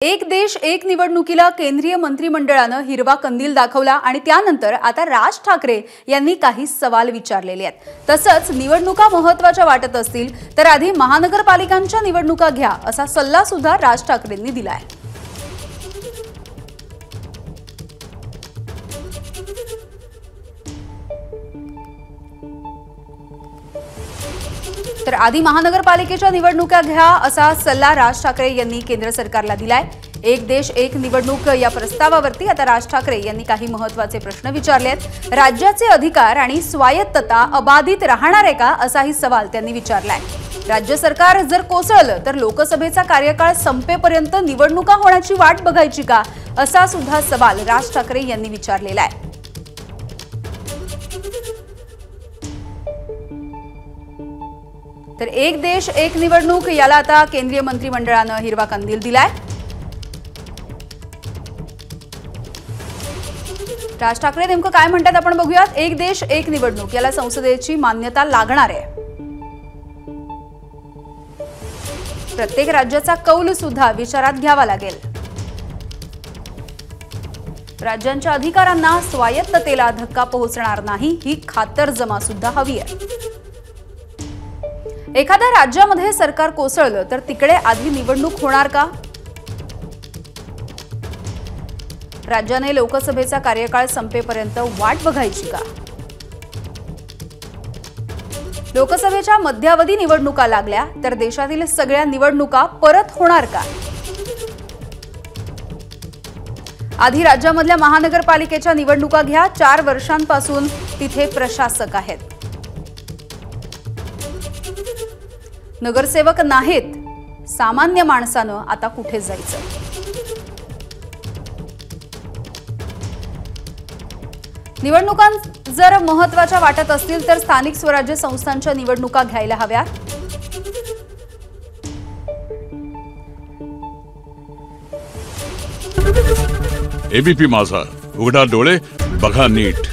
एक देश एक निवडणुकीला केंद्रीय मंत्रिमंडळाने हिरवा कंदील दाखवला आणि त्यानंतर आता राज ठाकरे यांनी काही सवाल विचारलेले आहेत। तसंच निवडणुका महत्त्वाच्या वाटत असतील तर आधी महानगरपालिकांच्या निवडणुका घ्या असा सल्ला सुद्धा राज ठाकरेंनी दिला आहे। तर आधी महानगरपालिकेच्या निवडणुका घ्या असा सल्ला राज ठाकरे यांनी केंद्र सरकारला दिलाय। एक देश एक निवडणूक या प्रस्तावावरती आता राज ठाकरे यांनी काही महत्त्वाचे प्रश्न विचारले आहेत। राज्याचे अधिकार आणि स्वायत्तता अबाधित राहणार आहे का असाही सवाल त्यांनी विचारलाय। राज्य सरकार जर कोसळलं तर लोकसभेचा कार्यकाळ संपेपर्यंत निवडणुका होण्याची वाट बघायची का असा सुद्धा सवाल राज ठाकरे यांनी विचारलेला आहे। तर एक देश एक निवडणूक याला आता केंद्रीय मंत्रिमंडळाने हिरवा कंदील दिलाय। राज ठाकरे नेमकं काय म्हणतात आपण बघूयात। एक देश एक निवडणूक याला संसदेची मान्यता लागणार आहे। प्रत्येक राज्याचा कौल सुद्धा विचारात घ्यावा लागेल। राज्यांच्या अधिकारांना स्वायत्ततेला धक्का पोहोचणार नाही ही खातरजमा सुद्धा हवी आहे। एखाद्या राज्यामध्ये सरकार कोसळलं तर तिकडे आधी निवडणूक होणार का? राज्याने लोकसभेचा कार्यकाळ संपेपर्यंत वाट बघायची का? लोकसभेच्या मध्यावधी निवडणुका लागल्या तर देशातील सगळ्या निवडणुका परत होणार का? आधी राज्यामधल्या महानगरपालिकेच्या निवडणुका घ्या। 4 वर्षांपासून तिथे प्रशासक आहेत, नगरसेवक नाहीत। सामान्य माणसानं आता कुठे जायचं? निवडणुका जर महत्त्वाच्या वाटत असतील तर स्थानिक स्वराज्य संस्थांच्या निवडणुका घ्यायला हव्या। एबीपी माझा, उघडा डोळे बघा नीट।